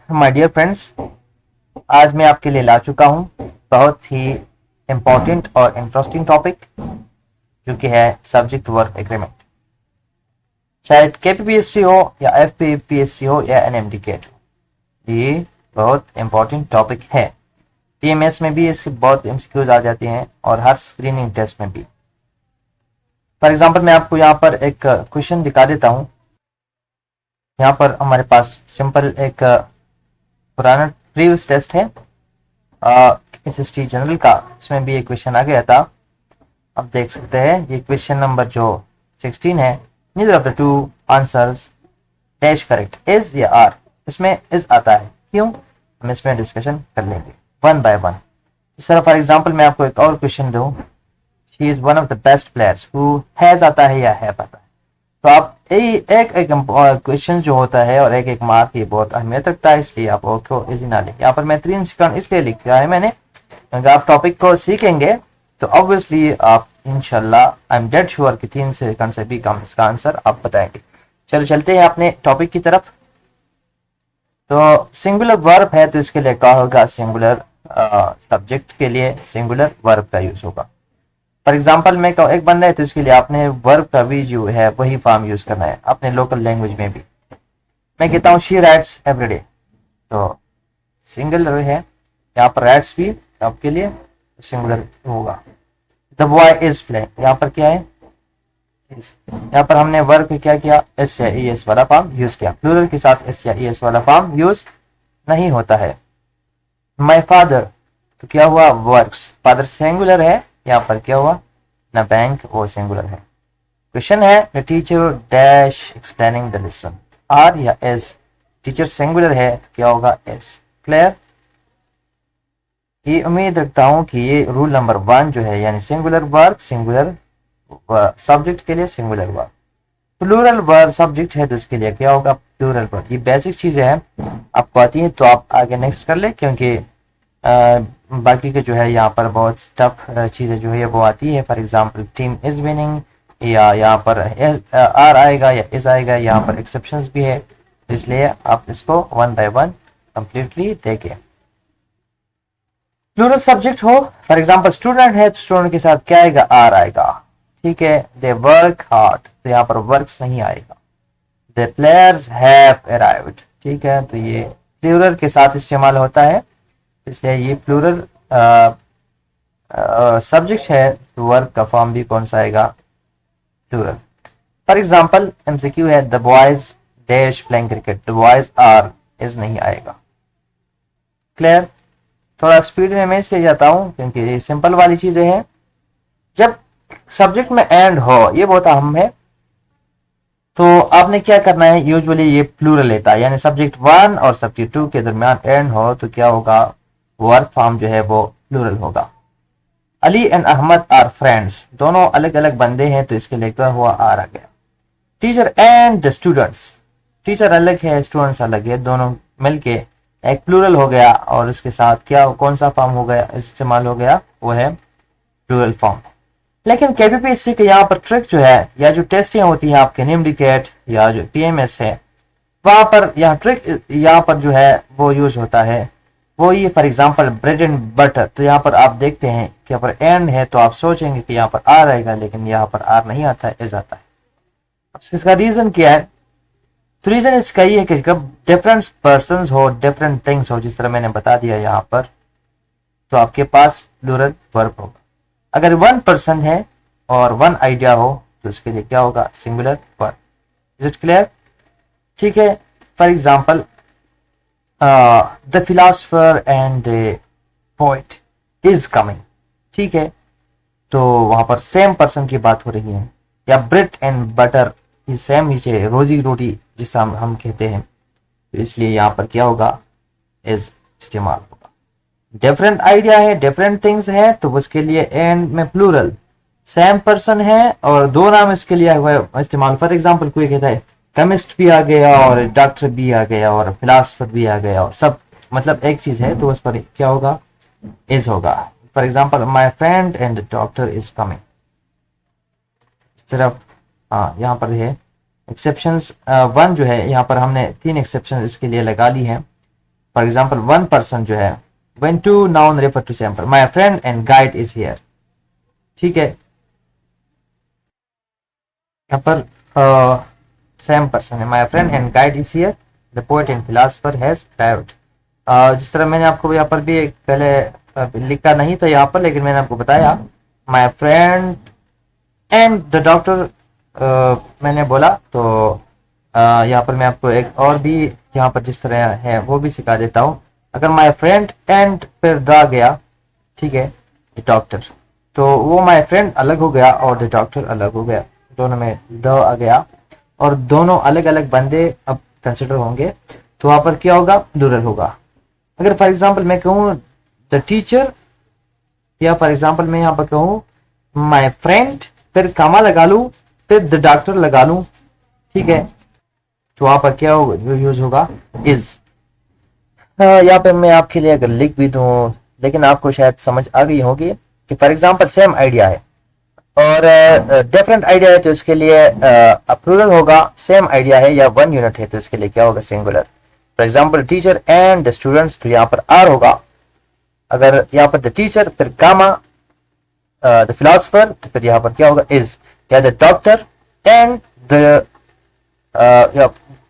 My dear friends, आज मैं आपके लिए ला चुका हूँ बहुत ही इम्पोर्टेंट और इंटरेस्टिंग टॉपिक जो कि है सब्जेक्ट वर्क एग्रीमेंट। शायद केपीपीएससी हो या एफपीपीएससी हो या एनएमडी केट हो, ये बहुत इम्पोर्टेंट टॉपिक है। पीएमएस में भी इसके बहुत एमसीक्यूज आ जाते हैं और हर स्क्रीनिंग टेस्ट में भी। फॉर एग्जाम्पल मैं आपको यहाँ पर एक क्वेश्चन दिखा देता हूँ। यहाँ पर हमारे पास सिंपल एक पुराना प्रीवियस टेस्ट है एसएसटी जनरल का, इसमें भी एक क्वेश्चन आ गया था। अब देख सकते हैं ये क्वेश्चन नंबर जो 16 है, neither of the two answers dash correct, is या आर। इसमें इज आता है, क्यों? हम इसमें डिस्कशन कर लेंगे वन बाय वन। इस तरह फॉर एग्जांपल मैं आपको एक और क्वेश्चन दूं, she is one of the best players who has आता है या हैव आता है। तो आप एक एक क्वेश्चन जो होता है और एक एक मार्क ये बहुत अहमियत रखता है, इसलिए आप ओके इजी ना लें। यहाँ पर मैं 3 सेकंड इसलिए लिखा है मैंने, अगर आप टॉपिक को सीखेंगे तो ऑब्वियसली आप इंशाल्लाह आई एम डेड श्योर कि 3 सेकंड से भी कम इसका आंसर आप बताएंगे। चलो चलते हैं अपने टॉपिक की तरफ। तो सिंगुलर वर्ब है तो इसके लिए क्या होगा, सिंगुलर सब्जेक्ट के लिए सिंगुलर वर्ब का यूज होगा। फॉर एग्जाम्पल मैं कहूँ एक बंदा है तो इसके लिए आपने वर्ब का भी जो है वही फॉर्म यूज करना है अपने लोकल लैंग्वेज में भी। मैं कहता हूँ शी राइट्स एवरीडे, तो सिंगुलर है, यहाँ पर राइट्स भी आपके लिए सिंगुलर होगा। द बॉय इज प्लेइंग, यहाँ पर क्या है, यहाँ पर हमने वर्ब क्या किया, एस या एस वाला फॉर्म यूज किया। प्लूरल के साथ एस या एस वाला फॉर्म यूज नहीं होता है। माई फादर, तो क्या हुआ, वर्क्स, फादर सिंगुलर है, यहाँ पर क्या हुआ ना, बैंक वो सिंगुलर है। क्वेश्चन है the teacher dash explaining the lesson, are या एस। टीचर सिंगुलर है, क्या होगा, एस। क्लियर? ये उम्मीद रखता हूं कि ये रूल नंबर 1 जो है, यानी सिंगुलर वर्ब सिंगुलर सब्जेक्ट के लिए singular verb, plural verb subject है तो इसके लिए क्या होगा, प्लूरल वर्ब। ये बेसिक चीजें हैं, आपको आती है तो आप आगे नेक्स्ट कर ले, क्योंकि बाकी के जो है यहाँ पर बहुत टफ चीज़ें जो है वो आती है। For example team is winning, या यहाँ पर आर आएगा या इज आएगा, यहाँ पर एक्सेप्शंस भी है, तो इसलिए आप इसको वन बाय वन कंप्लीटली देखें। प्लूरल सब्जेक्ट हो, फॉर एग्जांपल स्टूडेंट है तो स्टूडेंट के साथ क्या आएगा, आर आएगा, ठीक है। दे वर्क हार्ड, तो यहाँ पर वर्क्स नहीं आएगा। द प्लेयर्स हैव अराइव्ड, ठीक है, तो ये प्लूरल के साथ इस्तेमाल होता है, इसलिए ये प्लूरल सब्जेक्ट है तो वर्ब का फॉर्म भी कौन सा आएगा, प्लूरल। फॉर एग्जांपल एमसीक्यू है the boys dash playing cricket, the boys are, is नहीं आएगा। क्लियर? थोड़ा स्पीड में मैं इसलिए जाता हूं क्योंकि ये सिंपल वाली चीजें हैं। जब सब्जेक्ट में एंड हो, ये बहुत अहम है, तो आपने क्या करना है, यूजुअली ये प्लूरल लेता है, यानी सब्जेक्ट 1 और सब्जेक्ट 2 के दरमियान एंड हो तो क्या होगा, वर्ब फॉर्म जो है वो प्लूरल होगा। Ali and Ahmed are friends, दोनों अलग अलग बंदे हैं तो इसके लिए क्या हुआ, आर आ गया। Teacher and the students, teacher अलग है स्टूडेंट्स अलग है, दोनों मिलके एक प्लूरल हो गया और इसके साथ क्या कौन सा फॉर्म हो गया, इस्तेमाल हो गया, वो है प्लूरल फॉर्म। लेकिन केपीपीएससी के यहाँ पर ट्रिक जो है, या जो टेस्टिंग होती है आपके निम्नलिखित या जो पीएमएस है, वहां पर यहाँ ट्रिक यहाँ पर जो है वो यूज होता है, वो ये for example bread and butter, तो यहाँ पर आप देखते हैं कि यहाँ पर एंड है तो आप सोचेंगे कि यहाँ पर आर आएगा, लेकिन यहाँ पर आर नहीं आता है, इज आता है। अब इसका रीजन क्या है, तो रीजन इसका ये है कि जब डिफरेंट पर्सन हो, डिफरेंट थिंग्स हो, जिस तरह मैंने बता दिया यहाँ पर, तो आपके पास प्लूरल वर्ब होगा। अगर 1 पर्सन है और 1 आइडिया हो तो उसके लिए क्या होगा, singular verb. Is it clear? ठीक है। For example the philosopher and the poet is coming, ठीक है, तो वहां पर सेम पर्सन की बात हो रही है। या bread and butter is same ही है, रोजी रोटी जिसे हम कहते हैं, तो इसलिए यहाँ पर क्या होगा, इज इस्तेमाल होगा। डिफरेंट आइडिया है, डिफरेंट थिंग्स है, तो उसके लिए एंड में प्लूरल। सेम पर्सन है और 2 नाम इसके लिए हुआ इस्तेमाल। फॉर एग्जांपल कोई कहता है केमिस्ट भी आ गया और डॉक्टर भी आ गया और फिलोसफर भी आ गया और सब मतलब एक चीज है, तो उस पर क्या होगा, इज होगा। For example my friend and doctor is coming, सिर्फ हाँ यहाँ पर है एक्सेप्शंस 1 जो है, यहाँ पर हमने 3 एक्सेप्शन इसके लिए लगा ली हैं। फॉर एग्जाम्पल वन पर्सन जो है, when two noun refer to same person, my friend and guide is here, ठीक है। यहाँ पर सेम पर्सन है, my friend and guide is here, the poet and philosopher has arrived. जिस तरह मैंने आपको यहाँ पर भी पहले लिखा नहीं था यहाँ पर, लेकिन मैंने आपको बताया my friend and the doctor मैंने बोला, तो यहाँ पर मैं आपको एक और भी यहाँ पर जिस तरह है वो भी सिखा देता हूँ। अगर माई फ्रेंड एंड फिर द गया, ठीक है, डॉक्टर, तो वो माई फ्रेंड अलग हो गया और द डॉक्टर अलग हो गया, दोनों में द आ गया और दोनों अलग अलग बंदे अब कंसिडर होंगे, तो वहां पर क्या होगा, प्लूरल होगा। अगर फॉर एग्जांपल मैं कहूँ द टीचर, या फॉर एग्जांपल मैं यहाँ पर कहूँ माई फ्रेंड, फिर कामा लगा लूं, फिर द डॉक्टर लगा लूं, ठीक है, तो वहां पर क्या होगा, जो यूज होगा इज। यहाँ पे मैं आपके लिए अगर लिख भी दूं, लेकिन आपको शायद समझ आ गई होगी कि फॉर एग्जांपल सेम आइडिया है और डिफरेंट आइडिया है, तो इसके लिए प्लूरल होगा। सेम आइडिया है या वन यूनिट है, तो इसके लिए क्या होगा, singular. For example teacher and the students, तो यहाँ पर आर होगा। अगर यहाँ पर द टीचर फिर कामा द फिलोसोफर, तो फिर यहाँ पर क्या होगा, इज। या the doctor and the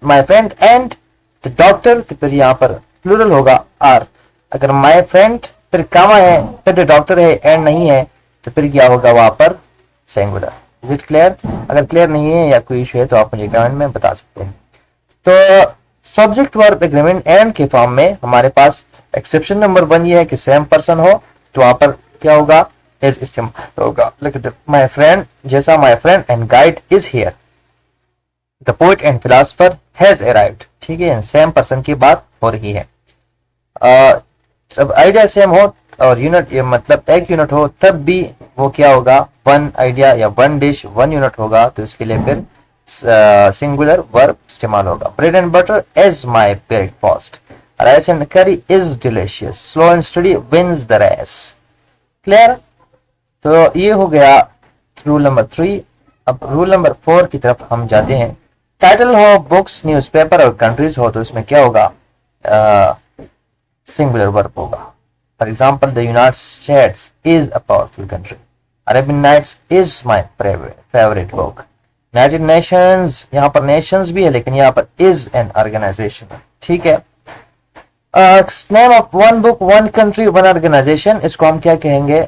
my friend and the doctor, तो फिर यहाँ पर प्लूरल होगा आर। अगर माई फ्रेंड फिर कामा है, फिर द डॉक्टर है, एंड नहीं है, तो फिर क्या होगा वहां पर सिंगुलर। Is it clear? अगर क्लियर नहीं है या कोई इशू है तो आप मुझे कमेंट में बता सकते हैं। तो सब्जेक्ट वर्ब एग्रीमेंट एंड के फॉर्म में हमारे पास एक्सेप्शन नंबर 1 ये है कि सेम पर्सन हो, तो वहां पर क्या होगा, इज इस्तेमाल होगा। लेकिन माई फ्रेंड, जैसा my friend and guide is here, the poet and philosopher has arrived, ठीक है, सेम पर्सन की बात हो रही है। जब आइडिया सेम हो और यूनिट, ये मतलब एक यूनिट हो, तब भी वो क्या होगा, वन आइडिया या वन डिश वन यूनिट होगा, तो इसके लिए फिर सिंगुलर वर्ब इस्तेमाल होगा। Bread and butter is my breakfast, rice and curry is delicious, slow and steady wins the race. Clear? तो ये हो गया रूल नंबर 3। अब रूल नंबर 4 की तरफ हम जाते हैं। टाइटल हो बुक्स, न्यूज़पेपर और कंट्रीज हो, तो इसमें क्या होगा, सिंगुलर वर्ब होगा। For example the united states is a powerful country, arabian nights is my favourite book. United nations, यहाँ पर नेशंस भी है लेकिन यहाँ पर इज एन ऑर्गेनाइजेशन, ठीक है। Name of one book, one country, one organisation, इसको हम क्या कहेंगे,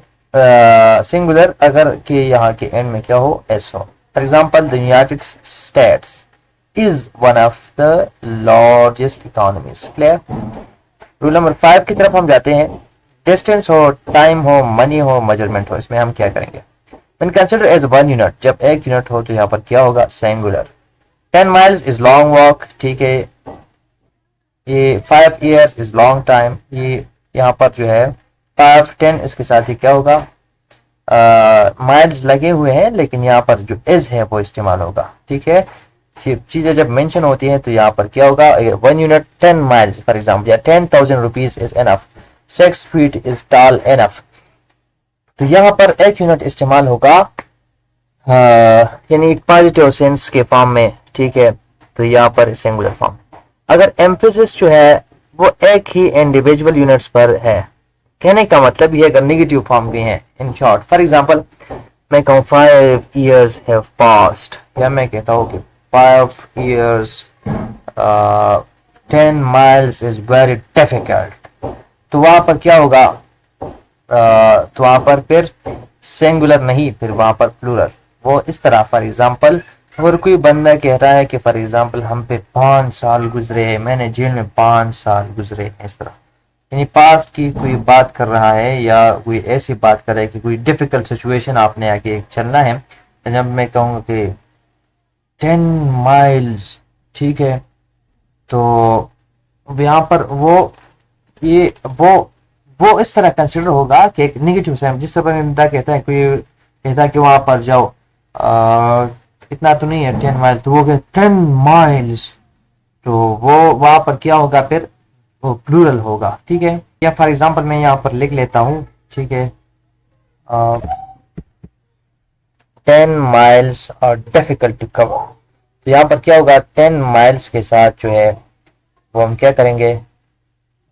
सिंगुलर, अगर कि यहाँ के एंड में क्या हो, एस हो। For example the united states is one of the largest economies. Clear? Rule number 5 की तरफ हम जाते हैं। डिस्टेंस हो, टाइम हो, मनी हो, मेजरमेंट हो, इसमें हम क्या करेंगे, when consider as one unit, जब एक यूनिट हो तो यहाँ पर क्या होगा, singular. 10 miles is long walk, ठीक है। ये 5 years इज लॉन्ग टाइम, ये यहाँ पर जो है 5 10 इसके साथ ही क्या होगा, माइल्स लगे हुए हैं, लेकिन यहाँ पर जो इज है वो इस्तेमाल होगा, ठीक है। चीजें जब मेंशन होती हैं तो यहाँ पर क्या होगा, one unit 10 miles for example, या 10,000 rupees is enough, 6 feet is tall enough, तो यहाँ पर एक यूनिट इस्तेमाल होगा, यानी पॉजिटिव सेंस के फॉर्म में, ठीक है, तो यहाँ पर सिंगुलर फॉर्म। अगर एम्फेसिस जो है वो एक ही इंडिविजुअल यूनिट्स पर है, कहने का मतलब ये, अगर नेगेटिव फॉर्म भी है, इन शॉर्ट फॉर एग्जाम्पल मैं कहूँ 5 years हैव पास्ड, या मैं कहता हूँ कि 5 years 10 miles is very difficult, तो वहां पर क्या होगा, तो वहां पर फिर सिंगुलर नहीं, फिर वहां पर प्लूरल। वो इस तरह फॉर एग्जाम्पल अगर कोई बंदा कह रहा है कि फॉर एग्जाम्पल हम पे 5 साल गुजरे, मैंने जेल में 5 साल गुजरे, इस तरह, यानी पास्ट की कोई बात कर रहा है या कोई ऐसी बात कर रहा है कि कोई डिफिकल्ट सिचुएशन आपने आगे चलना है। तो जब मैं कहूँगा कि 10 miles, ठीक है, तो यहाँ पर वो ये वो इस तरह कंसिडर होगा कि एक नेगेटिव सेंस, जिस तरह बंदा कहता है, कोई कहता है कि वहां पर जाओ, इतना तो नहीं है 10 miles, तो वो कहते 10 miles, तो वो वहां पर क्या होगा, फिर वो प्लूरल होगा, ठीक है। या फॉर एग्जांपल मैं यहाँ पर लिख लेता हूँ, ठीक है, 10 miles are difficult to cover, तो यहाँ पर क्या होगा, 10 miles के साथ जो है वो हम क्या करेंगे,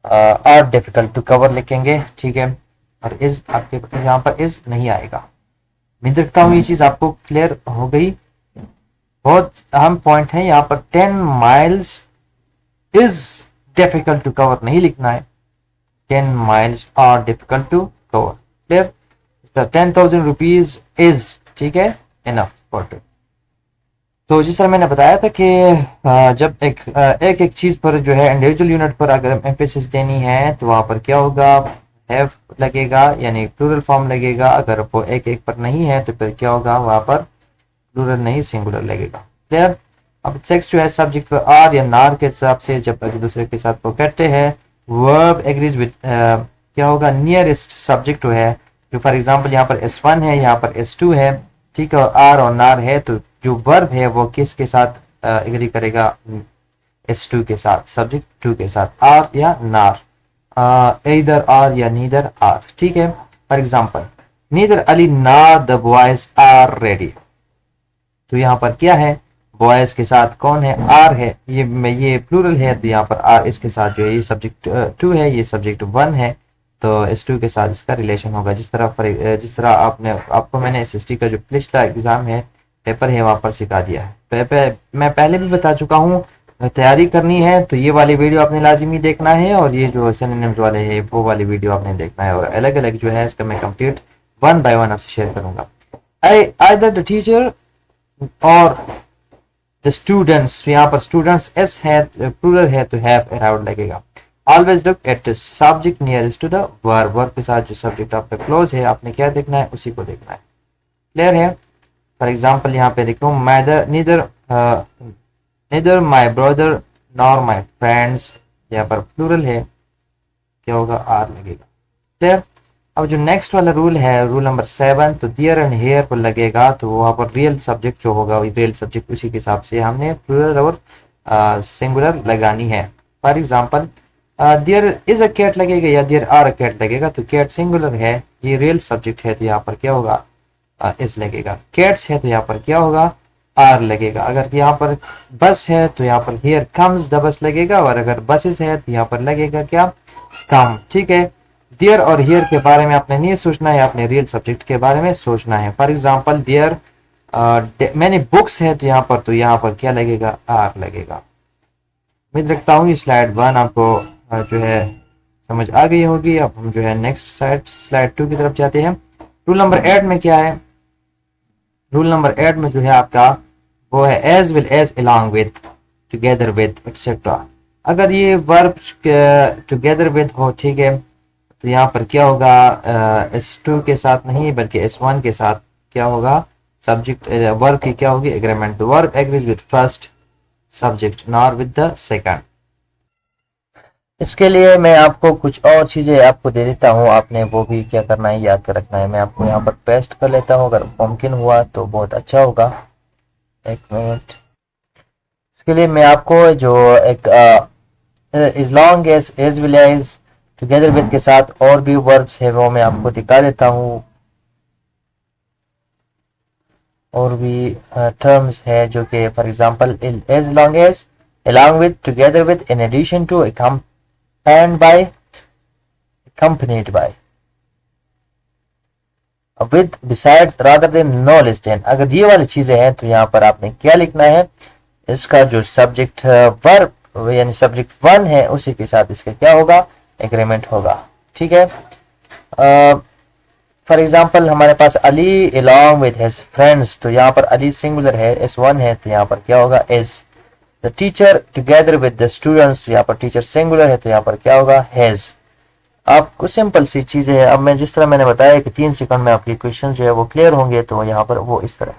आर डिफिकल्ट टू कवर लिखेंगे, ठीक है, और इज आपके यहाँ पर इज नहीं आएगा। उम्मीद रखता हूँ ये चीज आपको क्लियर हो गई। बहुत अहम पॉइंट है यहाँ पर, 10 miles is difficult to cover नहीं लिखना है, 10 miles are difficult to cover. Clear? 10,000 rupees is, ठीक है, इनफ फॉर टू। तो जिस तरह मैंने बताया था कि जब एक चीज पर जो है इंडिविजुअल यूनिट पर अगर एम्फेसिस देनी है तो वहां पर क्या होगा, हैव लगेगा, यानी प्लूरल फॉर्म लगेगा। अगर वो एक एक पर नहीं है तो फिर क्या होगा, वहां पर प्लूरल नहीं सिंगुलर लगेगा। क्लियर? अब सेक्स जो है सब्जेक्ट पर आर या नार के हिसाब से जब एक दूसरे के साथ वो कहते हैं, वर्ब एग्रीज विद क्या होगा, नियरेस्ट सब्जेक्ट है। जो फॉर एग्जांपल यहाँ पर S1 है, यहाँ पर S2 है, ठीक है, और आर और नार है, तो जो वर्ब है वो किसके साथ एग्री करेगा, S2 के साथ, सब्जेक्ट 2 के साथ, आर या नार, इधर आर या नीदर आर, ठीक है। फॉर एग्जांपल नीदर अली नार द बॉयज आर रेडी, तो यहाँ पर क्या है, बॉयज के साथ कौन है, आर है, ये प्लूरल है, तो यहाँ पर आर इसके साथ जो है ये सब्जेक्ट 2 है, ये सब्जेक्ट 1 है, तो S2 के साथ इसका रिलेशन होगा। जिस तरह आपको मैंने SST का जो पिछला एग्जाम है, पेपर है, वहां पर सिखा दिया है। मैं पहले भी बता चुका हूँ, तैयारी करनी है तो ये वाली वीडियो आपने लाजिमी देखना है, और ये जो सिनोनिम्स वाले है वो वाली वीडियो आपने देखना है, और अलग अलग जो है इसका मैं कंप्लीट 1 by 1 आपसे शेयर करूंगा। आइदर द टीचर और द स्टूडेंट्स, यहाँ पर स्टूडेंट्स एस है, प्लूरल है, तो हैव अराउंड लगेगा। Always look at the subject nearest to the verb, verb के साथ जो सब्जेक्ट आपका क्लोज है आपने क्या देखना है, उसी को देखना है। क्लियर है? फॉर एग्जाम्पल यहाँ पे लिख लूँ, neither my brother nor my friends, यहाँ पर प्लूरल है, क्या होगा, आर लगेगा। क्लियर? अब जो नेक्स्ट वाला रूल है, रूल नंबर 7, तो दियर एंड हेयर पर लगेगा, तो वहां पर रियल सब्जेक्ट जो होगा, रियल सब्जेक्ट उसी के हिसाब से हमने प्लूरल और सिंगुलर लगानी है। For example there is a cat लगेगा या देयर आर अ कैट लगेगा, तो कैट सिंगुलर है, ये रियल सब्जेक्ट है, तो यहाँ पर क्या होगा, इस लगेगा। कैट्स है तो यहाँ पर क्या होगा, आर लगेगा। अगर यहाँ पर बस है तो यहाँ पर हियर कम्स द बस लगेगा, और अगर बसेस है तो यहाँ पर लगेगा क्या, कम, ठीक है। देयर और हियर के बारे में आपने नहीं सोचना है, आपने रियल सब्जेक्ट के बारे में सोचना है। फॉर एग्जांपल देयर मैंने बुक्स है, तो यहाँ पर क्या लगेगा, आर लगेगा। उम्मीद रखता हूँ ये स्लाइड 1 आपको जो है समझ आ गई होगी। अब हम जो है नेक्स्ट स्लाइड 2 की तरफ जाते हैं। रूल नंबर 8 में क्या है, रूल नंबर 8 में जो है आपका वो है as well as along with, together with, etcetera. अगर ये वर्ब टुगेदर विद हो, ठीक है, तो यहाँ पर क्या होगा, S2 के साथ नहीं बल्कि S1 के साथ क्या होगा, सब्जेक्ट वर्ब की क्या होगी, agreement. Verb agrees with first subject nor with the second. इसके लिए मैं आपको कुछ और चीजें आपको दे देता हूँ, आपने वो भी क्या करना है, याद कर रखना है। मैं आपको यहाँ पर पेस्ट कर लेता हूँ, अगर मुमकिन हुआ तो बहुत अच्छा होगा। एक मिनट, इसके लिए मैं आपको जो एक as long as well as together with के साथ और भी वर्ब्स है वो मैं आपको दिखा देता हूँ, और भी टर्म्स है जो कि for example as long as, along with, together with, in addition to, and by, accompanied by, with, besides, rather than, no less than। अगर ये वाली चीजें हैं तो यहाँ पर आपने क्या लिखना है, इसका जो सब्जेक्ट वर्ब यानी सब्जेक्ट 1 है उसी के साथ इसका क्या होगा, एग्रीमेंट होगा, ठीक है। फॉर एग्जाम्पल हमारे पास Ali along with his friends, तो यहाँ पर अली सिंगुलर है, S1 है, तो यहाँ पर क्या होगा, is। The teacher together with the students, तो यहाँ पर टीचर सिंगुलर है, तो यहाँ पर क्या होगा, हैज। आपको सिंपल सी चीजें है। अब मैं जिस तरह मैंने बताया कि 3 सेकंड में आपके क्वेश्चन जो है वो क्लियर होंगे, तो यहाँ पर वो इस तरह,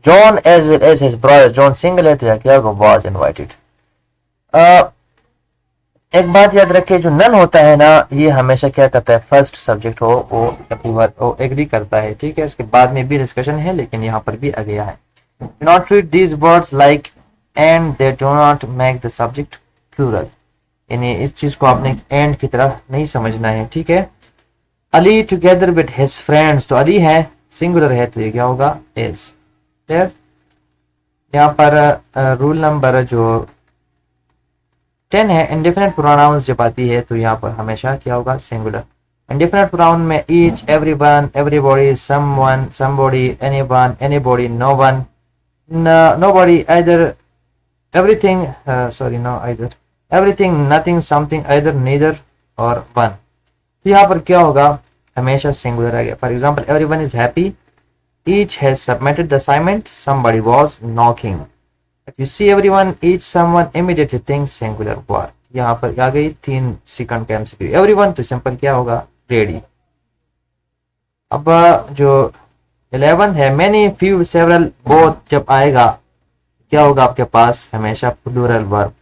John as well as his brother, John single है तो यहाँ क्या होगा, वाज इनवाइटेड। एक बात याद रखिए, जो नन होता है ना, ये हमेशा क्या करता है, फर्स्ट सब्जेक्ट हो वो एग्री करता है, ठीक है। इसके बाद में भी डिस्कशन है, लेकिन यहाँ पर भी आ गया है। Do not treat these words like and they do not make the subject plural, यानी इस चीज को आपने एंड की तरह नहीं समझना है, ठीक है। Ali together with his friends, तो अली है सिंगुलर है, तो ये क्या होगा, इज। क्लियर? यहाँ पर रूल नंबर जो 10 है इंडेफिनिट प्रोनाउंस जब आती है तो यहाँ पर हमेशा क्या होगा, सिंगुलर। इंडेफिनिट प्रोनाउन में each, everyone, everybody, someone, somebody, anyone, anybody, known, nobody, either, everything, sorry know either, everything, nothing, something, either, neither और वन। तो यहाँ पर क्या होगा, हमेशा सिंगुलर आ गया। For example everyone is happy, each has submitted the assignment, somebody was knocking. If you see everyone, each, someone, immediately think singular word। यहाँ पर आ गई 3 सेकंड का एमसीक्यू। एवरीवन तो सिंपल क्या होगा, रेडी। अब जो 11 है मैनी, फ्यू, सेवरल, बोथ जब आएगा क्या होगा आपके पास, हमेशा plural verb.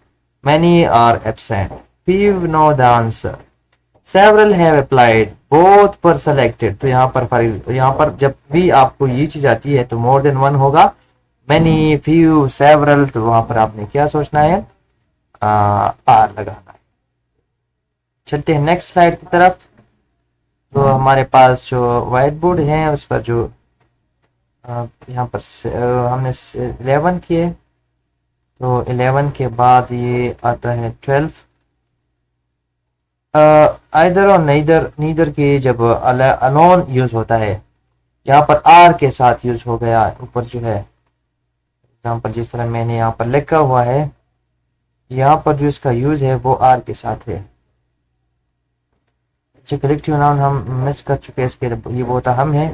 Many are absent, few know the answer, several have applied, both पर सेलेक्टेड। तो यहाँ पर जब भी आपको ये चीज आती है तो मोर देन वन होगा। मैनी, फ्यू, सेवरल, तो वहां पर आपने क्या सोचना है, आर लगाना है। चलते हैं नेक्स्ट स्लाइड की तरफ। तो हमारे पास जो व्हाइट बोर्ड है उस पर जो यहाँ पर हमने 11 किए, तो 11 के बाद ये आता है 12। आइदर और नीदर की जब अलोन यूज होता है, यहाँ पर आर के साथ यूज हो गया। ऊपर जो है एग्जाम्पल जिस तरह मैंने यहाँ पर लिखा हुआ है, यहाँ पर जो इसका यूज है वो आर के साथ है। जो कलेक्टिव नाउन हम मिस कर चुके हैं, इसके ये वो था हम है।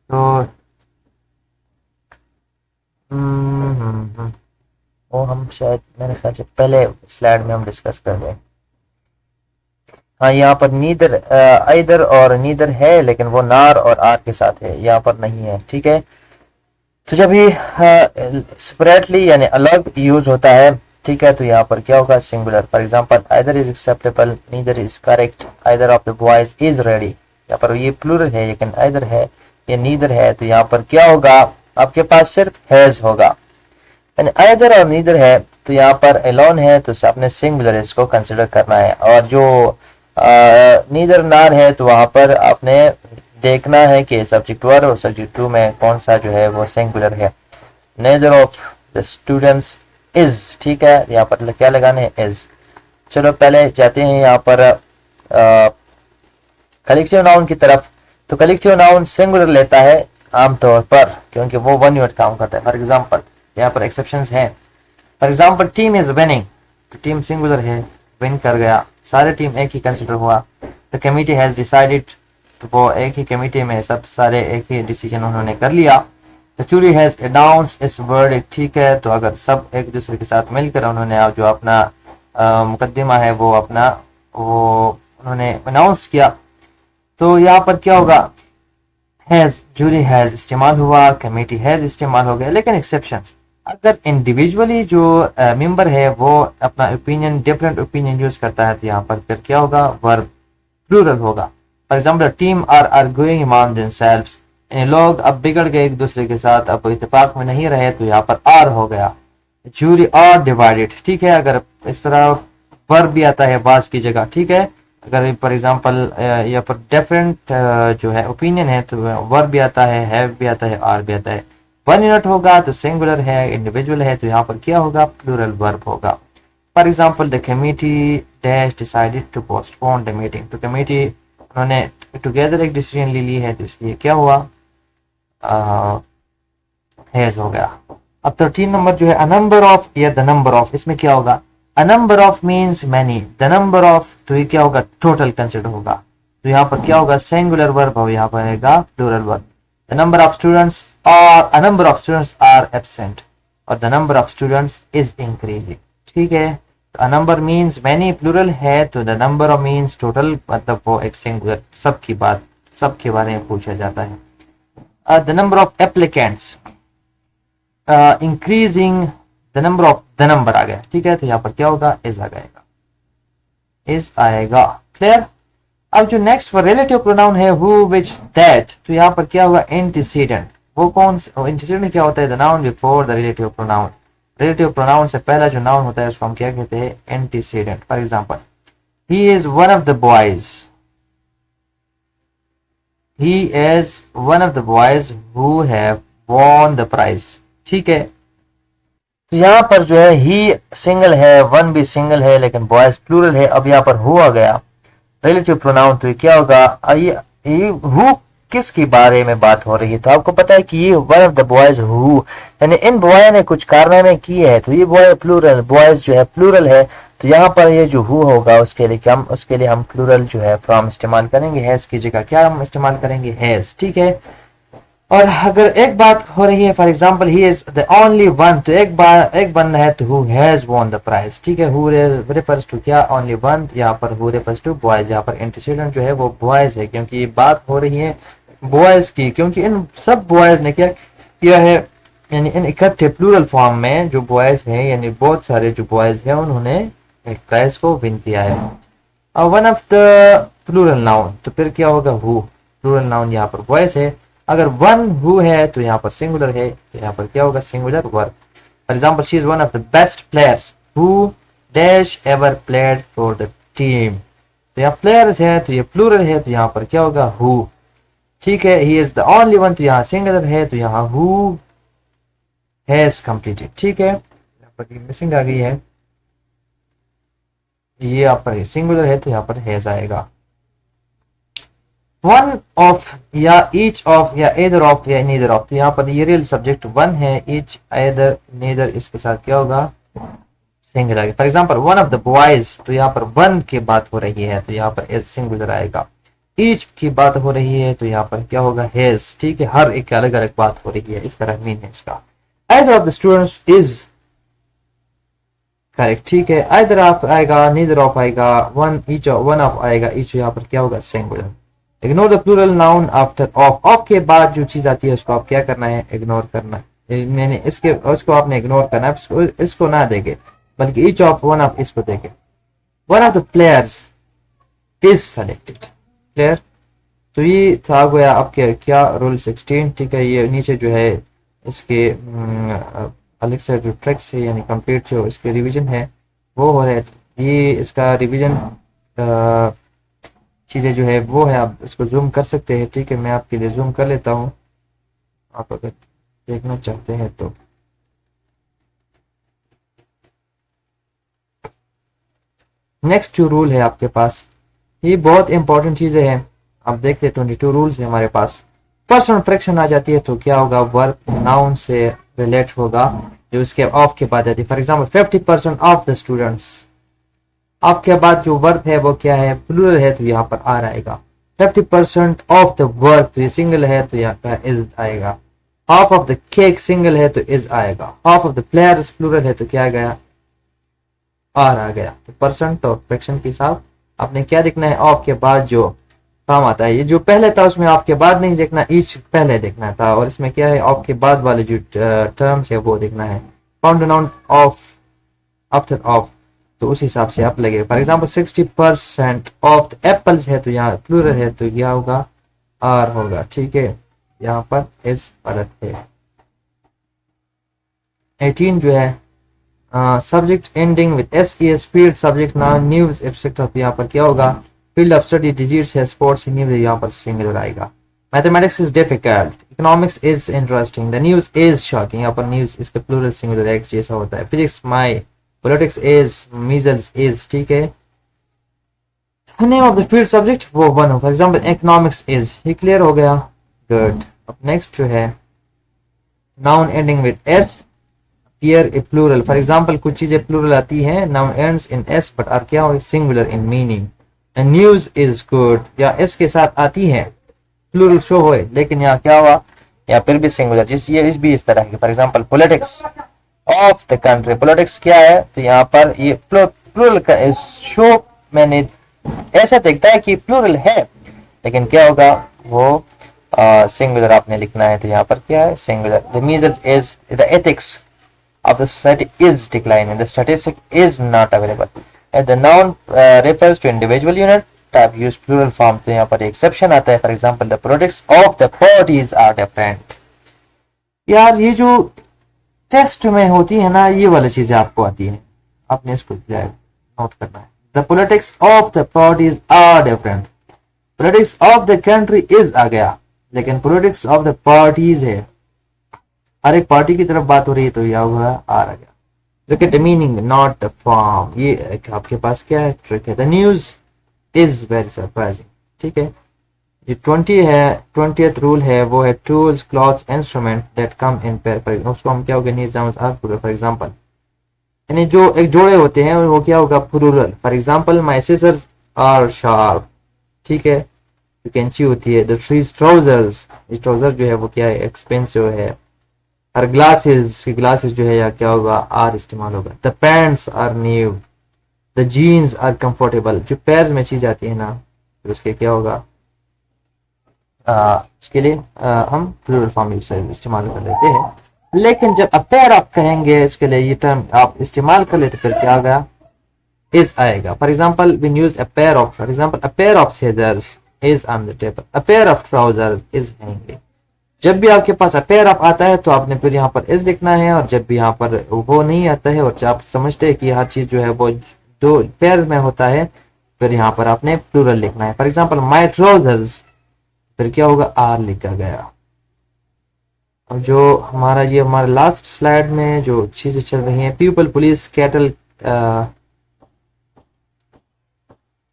तो वो हम शायद मेरे ख्याल से पहले स्लाइड में हम डिस्कस कर रहे हैं। हाँ, यहाँ पर नीदर, आइदर और नीदर है, लेकिन वो नार और आर के साथ है, यहाँ पर नहीं है। ठीक है, तो जब ये सेपरेटली यानी अलग यूज होता है, ठीक है, तो यहाँ पर क्या होगा, singular. For example either is acceptable, neither is correct, either of the boys is ready. यहाँ पर ये प्लूरल है लेकिन आइदर है, ये नीदर है, तो यहाँ पर क्या होगा, आपके पास सिर्फ हैज होगा। यानी आइदर और नीदर है तो यहाँ पर एलोन है, तो आपने सिंगुलर इसको कंसिडर करना है। और जो नीदर नार है तो वहां पर आपने देखना है कि सब्जेक्ट वन और सब्जेक्ट टू में कौन सा जो है वो सिंगुलर है। Neither of the students is, ठीक है, यहाँ पर क्या लगाने है, इज। चलो पहले जाते हैं यहाँ पर कलेक्टिव नाउन की तरफ। तो कलेक्टिव नाउन सिंगुलर लेता है आमतौर पर, क्योंकि वो 1 यूनिट काम करता है। फॉर एग्जाम्पल यहाँ पर एक्सेप्शंस हैं। For example team is winning, तो टीम सिंगुलर है, विन कर गया, सारे टीम एक ही कंसिडर हुआ। द कमिटी हैज डिसाइडेड, तो वो एक ही कमेटी में सब सारे एक ही डिसीजन उन्होंने कर लिया। The jury has announced its verdict, ठीक है, तो अगर सब एक दूसरे के साथ मिलकर उन्होंने जो अपना मुकदमा है वो अपना वो उन्होंने अनाउंस किया, तो यहाँ पर क्या होगा, हैज, जूरी हैज इस्तेमाल हुआ, कमेटी हैज इस्तेमाल हो गया। लेकिन एक्सेप्शंस, अगर इंडिविजुअली जो मेंबर है वो अपना ओपिनियन, डिफरेंट ओपिनियन यूज करता है, तो यहाँ पर फिर क्या होगा, वर्ब प्लूरल होगा। For example team are arguing among themselves, यानी लोग अब बिगड़ गए एक दूसरे के साथ, अब इत्तेफाक में नहीं रहे, तो यहाँ पर आर हो गया। जूरी आर डिवाइडेड, ठीक है, अगर इस तरह वर्ब भी आता है बास की जगह, ठीक है, अगर फॉर एग्जाम्पल यहाँ पर डिफरेंट जो है ओपिनियन है तो वर्ब भी आता है, हैव भी आता है, आर भी आता है। 1 यूनिट होगा तो सिंगुलर है, इंडिविजुअल है तो यहाँ पर क्या होगा, प्लूरल वर्ब होगा। For example the committee dash decided to postpone the meeting, तो कमेटी उन्होंने टुगेदर एक डिसीजन ले ली है, तो इसलिए क्या हुआ, हैज हो गया। अब 13 नंबर जो है अ नंबर ऑफ या द नंबर ऑफ, इसमें क्या होगा, अ number of means many, the number of तो ये क्या होगा, टोटल कंसिडर होगा, तो यहाँ पर क्या होगा, सिंगुलर वर्ब हो, यहाँ पर आएगा plural verb. The number of students are, a number of students are absent, और the number of students is increasing, ठीक है। A number means many plural है, तो the number of means total, मतलब वो एक सिंगुलर, सबकी बात, सबके बारे में पूछा जाता है। The number of applicants increasing, the number of, the number आ गया, ठीक है, तो यहाँ पर क्या होगा, इज आ जाएगा, इज आएगा। क्लियर। अब जो नेक्स्ट फॉर रिलेटिव प्रोनाउन है हु, विच, दैट, तो यहाँ पर क्या होगा, एंटीसीडेंट, वो कौन, एंटीसीडेंट क्या होता है, the noun before the relative pronoun. Relative pronoun से पहला जो नाउन होता है उसको हम क्या कहते हैं, antecedent. For example he is one of the boys, he is one of the boys who have won the prize, ठीक है। तो यहाँ पर जो है ही सिंगल है, वन भी सिंगल है, लेकिन बॉयज प्लूरल है। अब यहाँ पर हु आ गया रिलेटिव प्रोनाउन, तो क्या होगा, ये हु किसके बारे में बात हो रही है, तो आपको पता है कि ये one of the boys who, यानी इन बॉय ने कुछ कारनामे किए हैं, तो ये बॉय प्लूरल, बॉयज जो है प्लूरल है। तो यहाँ पर ये जो हु होगा उसके लिए हम प्लूरल जो है फ्रॉम इस्तेमाल करेंगे, हैज की जगह क्या हम इस्तेमाल करेंगे, हैज, ठीक है। और अगर एक बात हो रही है, for example he is the only one, तो एक बंदा है तो who has won the prize, ठीक है। हु रेफर्स टू क्या, ओनली वन, यहाँ पर हु रेफर्स टू बॉयज, यहाँ पर एंटीसीडेंट जो है वो बॉयज है, क्योंकि ये बात हो रही है बॉयज की, क्योंकि इन सब बॉयज ने क्या किया है, यानी इन इकट्ठे प्लूरल फॉर्म में जो बॉयज हैं, यानी बहुत सारे जो बॉयज हैं उन्होंने एक प्राइज को विन किया है। और one of the plural noun, तो फिर क्या होगा, हु प्लूरल नाउन यहाँ पर बॉयज है। अगर वन हु है तो यहाँ पर सिंगुलर है, तो यहाँ पर क्या होगा, singular verb. For example she is one of the best players who dash ever played for the team, तो यहाँ प्लेयर्स है तो ये प्लूरल है, तो यहाँ पर क्या होगा, हु, ठीक है। ही इज द ओनली वन, तो यहाँ सिंगुलर है, तो यहाँ हु हैज कंप्लीटेड, ठीक है। यहाँ पर मिसिंग आ गई है, ये यहाँ पर सिंगुलर है तो यहाँ पर हैज आएगा। वन ऑफ या ईच ऑफ या एदर ऑफ या नीदर ऑफ, तो यहाँ पर ये रियल सब्जेक्ट वन है, ईच एदर नीदर इसके साथ क्या होगा, singular. For example one of the boys, तो यहाँ पर वन की बात हो रही है तो यहाँ पर सिंगुलर आएगा। ईच की बात हो रही है तो यहाँ पर क्या होगा, हैज, ठीक है। हर एक अलग अलग बात हो रही है, इस तरह मीन है इसका। either of the students is correct, ठीक है। either ऑफ आएगा, neither ऑफ आएगा, वन ईच वन ऑफ आएगा, ईच यहाँ पर क्या होगा, singular. Ignore the plural noun after of, of के बाद जो चीज आती है उसको आप क्या करना है, इग्नोर करना है, मैंने इसके उसको आपने इग्नोर करना है, इसको ना देंगे बल्कि ईच ऑफ, वन ऑफ इसको देंगे। One of the players is selected, player, तो ये था गया आपके क्या, रूल 16, ठीक है। ये नीचे जो है इसके अलग से जो ट्रैक्स है, यानी कंप्लीट जो इसके रिवीजन है वो हो रहा है, ये इसका रिवीजन चीज़ें जो है वो है, आप इसको जूम कर सकते हैं, ठीक है। मैं आपके लिए जूम कर लेता हूँ, आप अगर देखना चाहते हैं तो। नेक्स्ट जो रूल है आपके पास, ये बहुत इंपॉर्टेंट चीज़ें हैं, आप देखते हैं 22 रूल्स है हमारे पास। पर्सन फ्रैक्शन आ जाती है तो क्या होगा, वर्ब नाउन से रिलेट होगा जो इसके ऑफ के बाद आती है। For example 50% of the students, आपके बाद जो वर्ब है वो क्या है, प्लूरल है, तो यहाँ पर आर आएगा। 50% ऑफ द वर्क, तो ये सिंगल है तो यहाँ पर इज आएगा। Half of the cake single है तो इज आएगा। Half of the players plural है तो क्या आ गया, आर आ गया। तो परसेंट और फ्रैक्शन के साथ आपने क्या देखना है, ऑफ के बाद जो काम आता है, ये जो पहले था उसमें ऑफ के बाद नहीं देखना, ईच पहले देखना था, और इसमें क्या है, ऑफ के बाद वाले जो टर्म्स है वो देखना है। Found noun of after of, तो उस हिसाब से आप लगेगा। फॉर एग्जाम्पल 60% ऑफ एप्पल्स है तो यहाँ प्लूरल है तो क्या होगा, आर होगा, ठीक है। यहाँ पर इस गलत है। 18 जो है subject ending with S E S, field subject noun news abstract, तो यहाँ पर क्या होगा, फील्ड ऑफ स्टडी डिजीज है, स्पोर्ट्स न्यूज, यहाँ पर सिंगुलर आएगा। Mathematics is difficult, economics is interesting, the news is shocking, यहाँ पर न्यूज इसका प्लूरल सिंगुलर एक्स जैसा होता है। Physics my, politics is, measles is, ठीक है। Name of the field subject वो वन हो, फॉर एग्जांपल इकोनॉमिक्स इज, ये क्लियर हो गया, गुड। अब नेक्स्ट जो है noun ending with S appear a plural, for example कुछ चीजें प्लूरल आती हैं, noun ends in S but are क्या हो, singular in meaning. And news is good, या एस के साथ आती है प्लूरल शो हो, लेकिन यहाँ क्या हुआ, या फिर भी सिंगुलर, जिस ये इस भी इस तरह की। For example politics of the country, politics क्या है, तो यहाँ पर ये प्लूरल का शो मैंने ऐसा देखता है कि प्लूरल है, लेकिन क्या होगा वो सिंगुलर आपने लिखना है, तो यहाँ पर क्या है, singular. The measles is, the ethics of the society is declining, the statistic is not available, and the noun refers to individual unit, type use plural form, तो यहाँ पर exception आता है। for example the politics of the parties are different। यार ये जो test में होती है ना, ये वाली चीजें आपको आती है, आपने इसको नोट करना है। the politics of the parties are different, politics of the country is आ गया, लेकिन politics of the parties है, हर एक पार्टी की तरफ बात हो रही है तो यह हुआ आर आ गया। Look at the meaning, not the form. ये आपके पास क्या है, ट्रिक है. The news is very surprising. ठीक है. जो 20 है, 20th रूल है, वो है tools, clothes, instrument that come in pair. उसको हम क्या होगा, these nouns are plural. For example, यानी जो एक जोड़े होते हैं वो क्या होगा, plural. For example, my scissors are sharp. ठीक है. यू कैंची होती है. द ट्रीज ट्राउजर्स, ये ट्राउजर जो है वो क्या है, एक्सपेंसिव है. और ग्लासेस, की ग्लासेस जो है या क्या होगा, आर इस्तेमाल होगा. The pants are new. The jeans are comfortable. जो पैर्स में चीज आती है ना, फिर उसके क्या होगा, इसके लिए हम प्लूरल फॉर्म इस्तेमाल कर लेते हैं. लेकिन जब अपेयर आप कहेंगे, इसके लिए ये टर्म आप इस्तेमाल कर लेते, फिर क्या होगा, इज आएगा. For example, we use a pair of, for example, a pair of scissors is on the table. A pair of trousers is hanging. जब भी आपके पास अपेयर ऑफ आता है तो आपने फिर यहाँ पर इज लिखना है, और जब भी यहाँ पर वो नहीं आता है और आप समझते हैं कि हर चीज जो है वो दो पेयर में होता है, फिर यहाँ पर आपने प्लूरल लिखना है. फॉर एग्जाम्पल, माई ट्राउजर्स, फिर क्या होगा, आर लिखा गया. और जो हमारा ये हमारे लास्ट स्लाइड में जो चीजें चल रही हैं, पीपल, पुलिस, कैटल,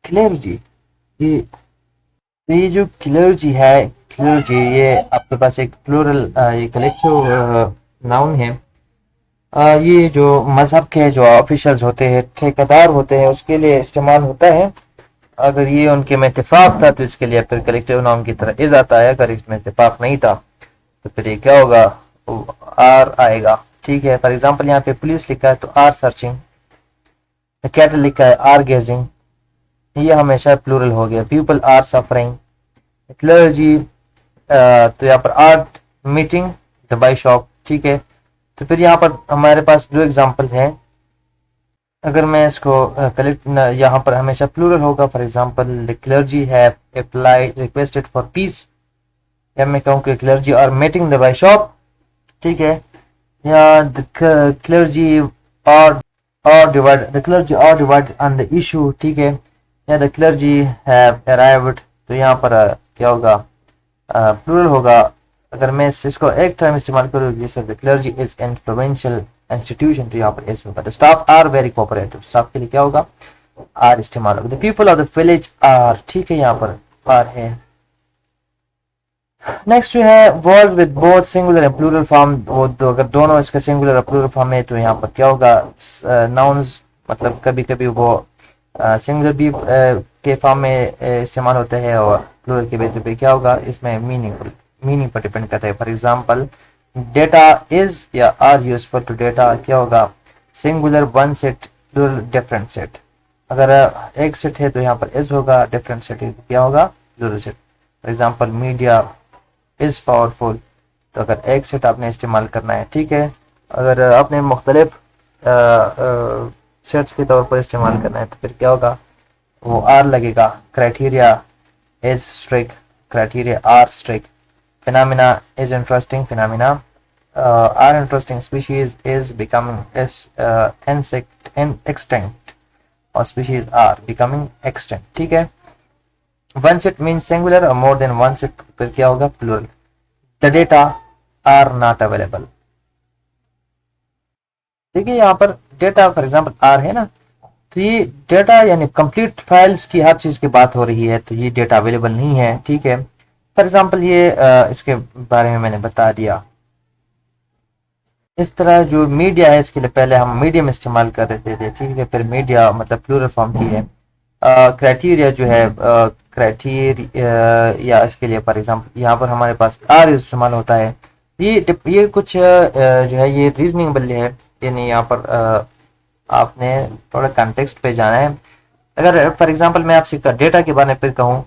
क्लेर्जी. ये जो क्लेर्जी है, क्लेर्जी ये आपके पास एक प्लूरल, ये कलेक्टिव नाउन है. ये जो मजहब के जो ऑफिसर्स होते हैं, ठेकेदार होते हैं, उसके लिए इस्तेमाल होता है. अगर ये उनके में इत्तेफाक था तो इसके लिए फिर कलेक्टिव नाउन की तरह इज आता है. अगर इसमें इत्तेफाक नहीं था तो फिर ये क्या होगा, आर आएगा. ठीक है. फॉर एग्जांपल, यहाँ पे पुलिस लिखा है तो आर सर्चिंग. कैटल लिखा है आर गेजिंग. ये हमेशा प्लूरल हो गया. People are suffering. क्लर्जी, तो यहाँ पर art meeting the bishop. ठीक है. तो फिर यहाँ पर हमारे पास दो एग्जाम्पल हैं. अगर मैं इसको कलेक्ट, यहाँ पर हमेशा प्लूरल होगा. For example, the clergy have applied requested for peace, या मैं कहूँ कि clergy are meeting the bishop. ठीक है. या the clergy are divide on the issue. ठीक है. या द क्लर्जी हैव अराइव्ड, तो यहाँ पर क्या होगा, प्लूरल होगा. अगर मैं इसको एक टर्म इस्तेमाल करूँ, जैसे the clergy is influential institution, तो यहाँ पर एस होगा. The staff are very cooperative, staff के लिए क्या होगा, आर इस्तेमाल होगा. The people of the village are. ठीक है. यहाँ पर आर है. नेक्स्ट जो है, word with both singular and plural form. वो अगर दोनों इसका सिंगुलर और प्लूरल फॉर्म है तो यहाँ पर क्या होगा, नाउन्स, मतलब कभी कभी वो सिंगुलर भी के फॉर्म में इस्तेमाल होता है और प्लूरल के बेसिस पे क्या होगा, इसमें मीनिंग पर डिपेंड करता है. फॉर एग्जांपल, डेटा इज या आर यूजफुल टू डेटा, क्या होगा, singular one set, plural different set. अगर एक सेट है तो यहाँ पर इज होगा, डिफरेंट सेट क्या होगा, plural set. For example, media is powerful, तो अगर एक सेट आपने इस्तेमाल करना है. ठीक है. अगर आपने मुख्तलिफ सेट्स के तौर पर इस्तेमाल करना है तो फिर क्या होगा, वो आर लगेगा. Criteria is strict, criteria are strict. Phenomena is interesting, phenomena are interesting. Species is becoming extinct, और स्पीशीज आर बिकमिंग एक्सटिंक्ट. ठीक है. वन सेट मीन सिंगुलर और मोर देन वन सेट, फिर क्या होगा, plural. The data are not available. देखिए यहाँ पर डेटा फॉर एग्जांपल आर है ना, तो ये डेटा यानी कंप्लीट फाइल्स की हर चीज की बात हो रही है, तो ये डेटा अवेलेबल नहीं है. ठीक है. फॉर एग्जांपल, ये इसके बारे में मैंने बता दिया. इस तरह जो मीडिया है, इसके लिए पहले हम मीडियम इस्तेमाल कर रहे थे. ठीक है. फिर मीडिया मतलब प्लूरल फॉर्म की है. क्राइटेरिया जो है, क्राइटेरिया इसके लिए फॉर एग्जांपल यहाँ पर हमारे पास आर इस्तेमाल होता है. ये कुछ जो है ये रीजनिंग है, यानी यहाँ पर आपने थोड़ा कंटेक्स्ट पे जाना है. अगर फॉर एग्जांपल मैं आपसे डेटा के बारे में फिर कहूँ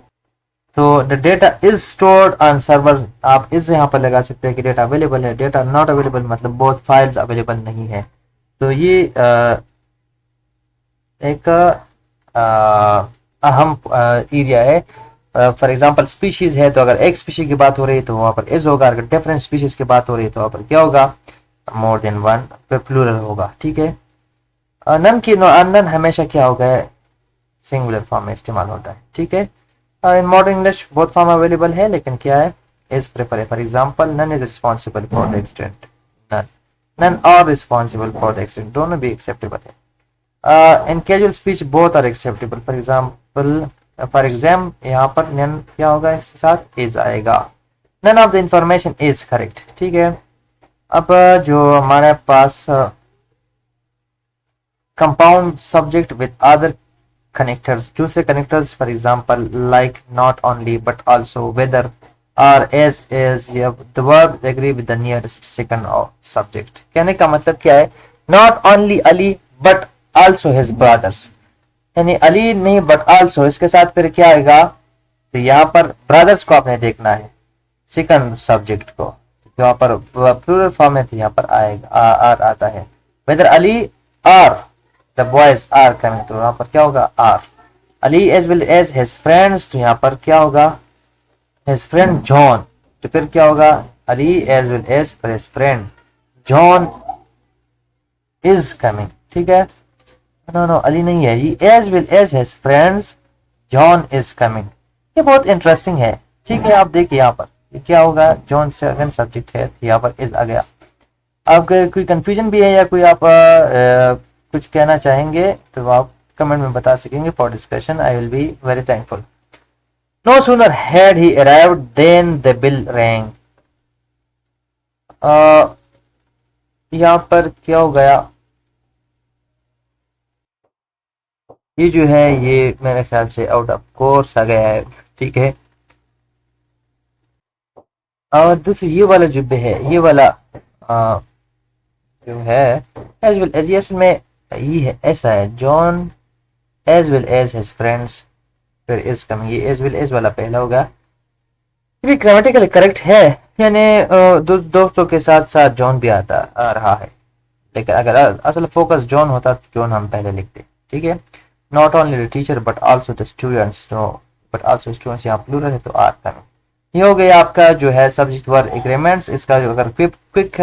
तो the data is stored on server, आप इस यहाँ पर लगा सकते हैं कि डेटा अवेलेबल है. डेटा नॉट अवेलेबल मतलब बोथ फाइल्स अवेलेबल नहीं है. तो ये एक अहम एरिया है. फॉर एग्जांपल, स्पीशीज है तो अगर एक स्पीशीज की बात हो रही है तो वहां पर इज होगा. अगर डिफरेंट स्पीशीज की बात हो रही है तो वहां पर क्या होगा, मोर देन वन, फिर प्लूरल होगा. ठीक है. नन हमेशा क्या होगा, सिंगुलर फॉर्म में इस्तेमाल होता है. ठीक है. In modern English both form available है, लेकिन क्या है, इज प्रेफर है. For example, none is responsible for the accident. None none are responsible for the accident, दोनों भी acceptable है। in casual speech both are acceptable, for example for exam यहाँ पर none क्या होगा, इसके साथ is आएगा। none of the information is correct, ठीक है। अब जो हमारे पास compound subject with other connectors, दूसरे connectors for example like not only but also whether or as is, the verb agree with the nearest second of subject। कहने का मतलब क्या है, not only Ali but also his brothers, यानी अली नहीं but also, इसके साथ फिर क्या आएगा, तो यहाँ पर ब्रदर्स को आपने देखना है सेकंड सब्जेक्ट को, यहाँ पर प्लूरल फॉर्म में, तो यहाँ पर आएगा आर आता है। Whether Ali or the boys are coming, तो यहाँ पर क्या होगा are. Ali as well as his friends, तो यहाँ पर क्या होगा हिज फ्रेंड जॉन, तो फिर क्या होगा Ali as well as his friend John is coming, ठीक है। नो अली नहीं है, he as well as his friends John is coming. ये बहुत इंटरेस्टिंग है, ठीक है। आप देखिए यहाँ पर ये क्या होगा, जॉन सेकंड सब्जेक्ट है, तो यहाँ पर इज आ गया। आपके कोई कंफ्यूजन भी है या कोई आप कुछ कहना चाहेंगे तो आप कमेंट में बता सकेंगे for discussion, I will be very thankful. No sooner had he arrived then the bill rang, यहाँ पर क्या हो गया, ये जो है ये मेरे ख्याल से आउट ऑफ कोर्स आ गया है, ठीक है। और दूसरी ये वाला जो भी है, ये वाला जो है एज वेल एज, यस में ये है ऐसा है, John as well as his friends, फिर इज कमिंग, ये एज वेल एज वाला पहला होगा। ये भी ग्रामेटिकली करेक्ट है, यानी दोस्तों के साथ साथ जॉन भी आ रहा है, लेकिन अगर असल फोकस जॉन होता तो जॉन हम पहले लिखते, ठीक है। Not only the teacher but also the students, no but also students यहाँ प्लूरल है तो आर कमिंग। ये हो गया आपका जो है सब्जेक्ट वर्ब एग्रीमेंट्स। इसका जो अगर क्विक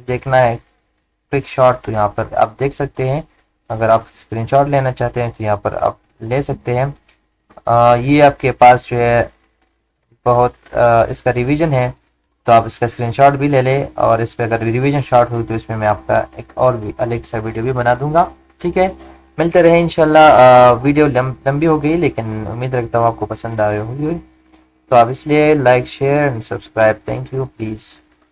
देखना है क्विक शॉट, तो यहाँ पर आप देख सकते हैं। अगर आप स्क्रीनशॉट लेना चाहते हैं तो यहाँ पर आप ले सकते हैं। ये आपके पास जो है बहुत इसका रिवीजन है, तो आप इसका स्क्रीनशॉट भी ले लें, और इस पर अगर रिवीजन शॉट हो तो इसमें मैं आपका एक और भी अलग सा वीडियो भी बना दूंगा, ठीक है। मिलते रहे इंशाल्लाह। वीडियो लंबी हो गई, लेकिन उम्मीद रखता हूँ आपको पसंद आए होगी, तो आप इसलिए like share and subscribe. Thank you, please.